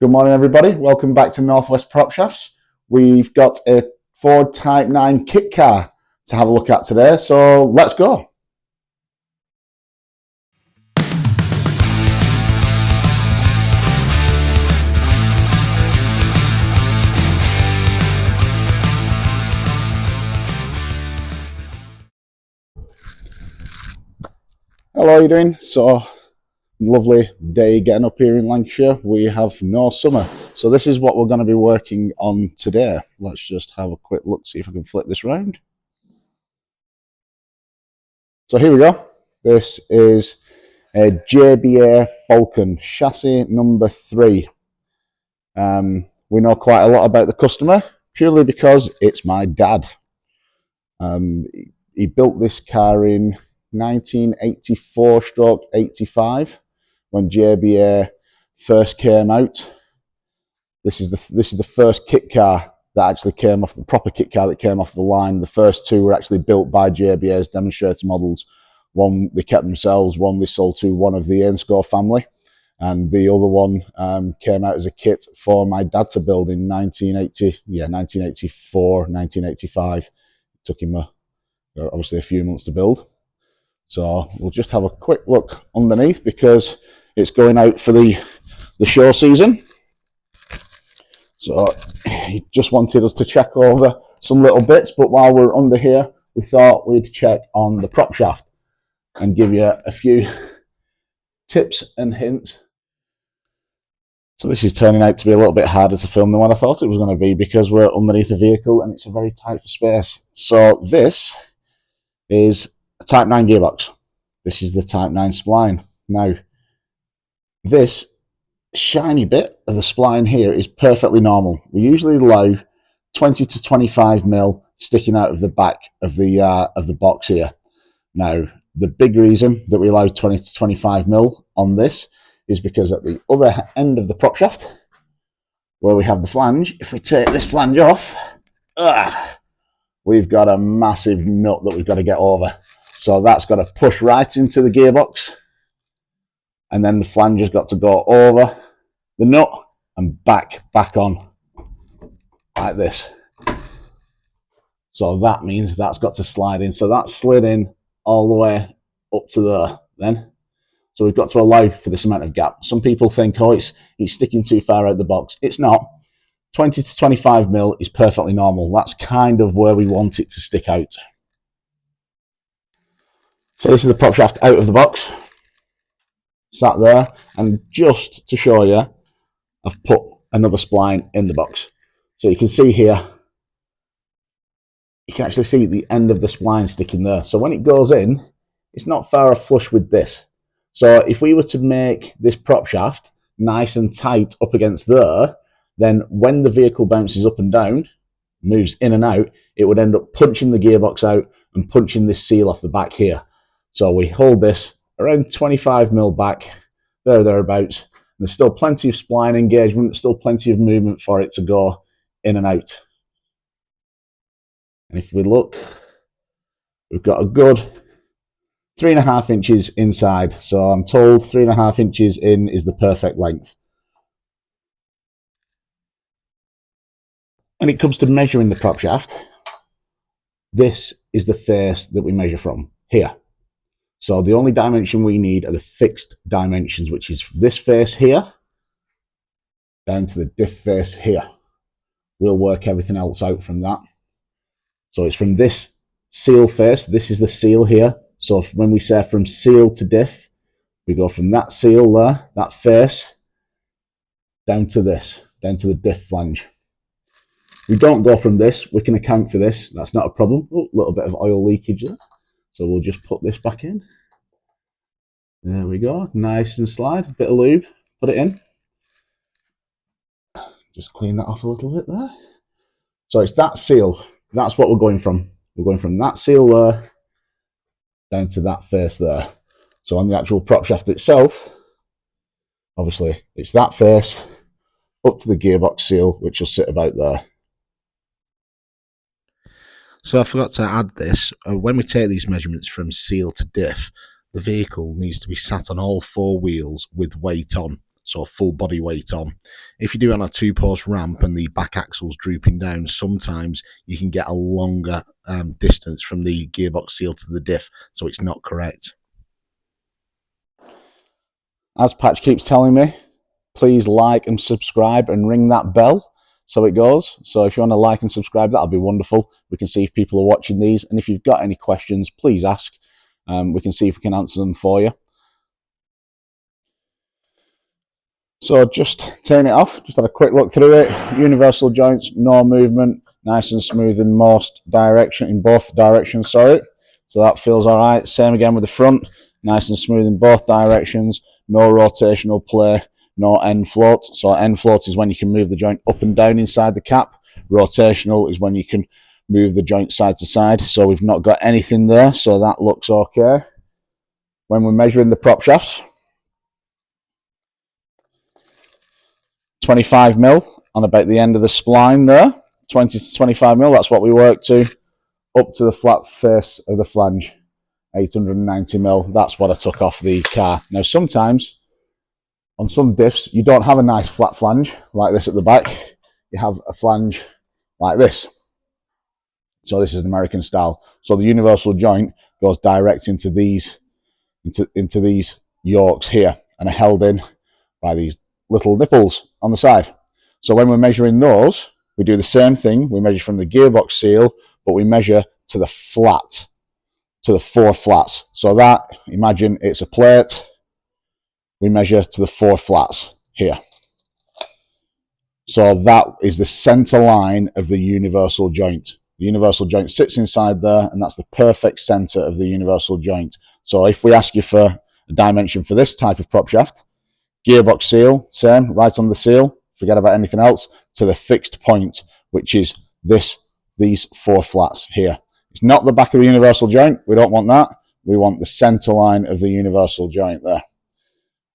Good morning, everybody. Welcome back to Northwest Propshafts. We've got a Ford Type 9 kit car to have a look at today, so let's go. Hello, how are you doing? So, lovely day getting up here in Lancashire. We have no summer. So this is what we're going to be working on today. Let's just have a quick look, see if I can flip this round. So here we go. This is a JBA Falcon, chassis number 3. We know quite a lot about the customer, purely because it's my dad. He built this car in 1984/85 when JBA first came out. This is the first kit car that actually came off, the proper kit car that came off the line. The first two were actually built by JBA's demonstrator models. One they kept themselves, one they sold to one of the Ainscough family, and the other one came out as a kit for my dad to build in 1984, 1985. It took him obviously a few months to build. So we'll just have a quick look underneath because it's going out for the show season. So he just wanted us to check over some little bits, but while we're under here, we thought we'd check on the prop shaft and give you a few tips and hints. So this is turning out to be a little bit harder to film than what I thought it was going to be because we're underneath the vehicle and it's a very tight for space. So this is a Type 9 gearbox. This is the Type 9 spline. Now, this shiny bit of the spline here is perfectly normal. We usually allow 20 to 25 mil sticking out of the back of the box here. Now, the big reason that we allow 20 to 25 mil on this is because at the other end of the prop shaft, where we have the flange, if we take this flange off, we've got a massive nut that we've got to get over. So that's got to push right into the gearbox, and then the flange has got to go over the nut and back on like this. So that means that's got to slide in. So that's slid in all the way up to there then. So we've got to allow for this amount of gap. Some people think, oh, it's sticking too far out the box. It's not. 20 to 25 mil is perfectly normal. That's kind of where we want it to stick out. So this is the prop shaft out of the box, sat there, and just to show you, I've put another spline in the box. So you can see here, you can actually see the end of the spline sticking there. So when it goes in, it's not far flush with this. So if we were to make this prop shaft nice and tight up against there, then when the vehicle bounces up and down, moves in and out, it would end up punching the gearbox out and punching this seal off the back here. So we hold this around 25 mil back, thereabouts. There's still plenty of spline engagement, still plenty of movement for it to go in and out. And if we look, we've got a good 3.5 inches inside. So I'm told 3.5 inches in is the perfect length. When it comes to measuring the prop shaft, this is the face that we measure from here. So the only dimension we need are the fixed dimensions, which is this face here down to the diff face here. We'll work everything else out from that. So it's from this seal face. This is the seal here. So when we say from seal to diff, we go from that seal there, that face, down to this, down to the diff flange. We don't go from this. We can account for this. That's not a problem. Oh, a little bit of oil leakage there. So we'll just put this back in. There we go. Nice and slide. Bit of lube. Put it in. Just clean that off a little bit there. So it's that seal. That's what we're going from. We're going from that seal there down to that face there. So on the actual prop shaft itself, obviously it's that face up to the gearbox seal, which will sit about there. So I forgot to add this. When we take these measurements from seal to diff, the vehicle needs to be sat on all 4 wheels with weight on. so full body weight on. If you do it on a 2-post ramp and the back axle's drooping down, sometimes you can get a longer distance from the gearbox seal to the diff, so it's not correct. As Patch keeps telling me, please like and subscribe and ring that bell so it goes. So if you want to like and subscribe, that'll be wonderful. We can see if people are watching these, and if you've got any questions, please ask. We can see if we can answer them for you. So just turn it off, just had a quick look through it. Universal joints, no movement, nice and smooth in both directions, sorry. So that feels all right. Same again with the front, nice and smooth in both directions, no rotational play, no end float. So end float is when you can move the joint up and down inside the cap. Rotational is when you can move the joint side to side. So we've not got anything there, so that looks okay. When we're measuring the prop shafts, 25 mil on about the end of the spline there, 20 to 25 mil, that's what we work to, up to the flat face of the flange, 890 mil, that's what I took off the car. Now sometimes, on some diffs, you don't have a nice flat flange like this at the back, you have a flange like this. So this is an American style. So the universal joint goes direct into these, into these yokes here, and are held in by these little nipples on the side. So when we're measuring those, we do the same thing. We measure from the gearbox seal, but we measure to the flat, to the 4 flats. So that, imagine it's a plate. We measure to the 4 flats here. So that is the center line of the universal joint. The universal joint sits inside there, and that's the perfect center of the universal joint. So if we ask you for a dimension for this type of prop shaft, gearbox seal, same, right on the seal, forget about anything else, to the fixed point, which is these 4 flats here. It's not the back of the universal joint, we don't want that, we want the center line of the universal joint there.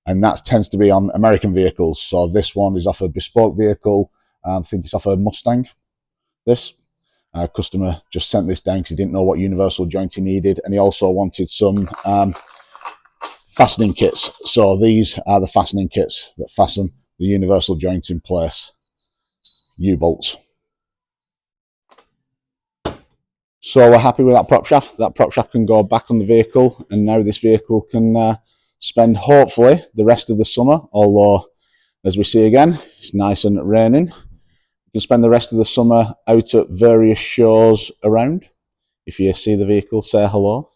And that tends to be on American vehicles. So this one is off a bespoke vehicle, I think it's off a Mustang, this. Our customer just sent this down because he didn't know what universal joint he needed, and he also wanted some fastening kits. So these are the fastening kits that fasten the universal joint in place. U-bolts. So we're happy with that prop shaft. That prop shaft can go back on the vehicle, and now this vehicle can spend hopefully the rest of the summer, although as we see again, it's nice and raining. You can spend the rest of the summer out at various shows around. If you see the vehicle, say hello.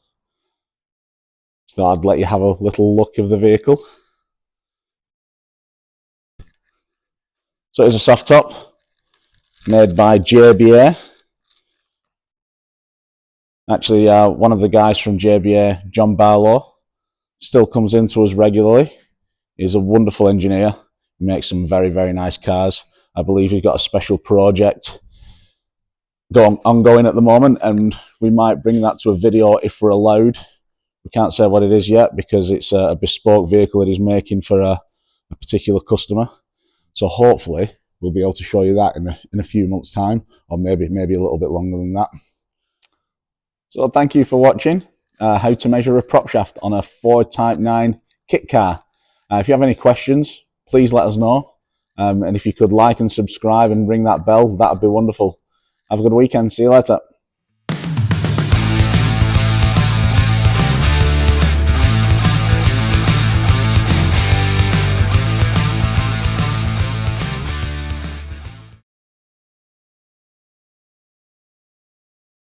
So I'd let you have a little look of the vehicle. So it's a soft top made by JBA. Actually, one of the guys from JBA, John Barlow, still comes into us regularly. He's a wonderful engineer. He makes some very, very nice cars. I believe he's got a special project ongoing at the moment, and we might bring that to a video if we're allowed. We can't say what it is yet because it's a bespoke vehicle that he's making for a particular customer. So hopefully we'll be able to show you that in a few months' time, or maybe a little bit longer than that. So thank you for watching how to measure a prop shaft on a Ford Type 9 kit car. If you have any questions, please let us know. And if you could like and subscribe and ring that bell, that would be wonderful. Have a good weekend. See you later.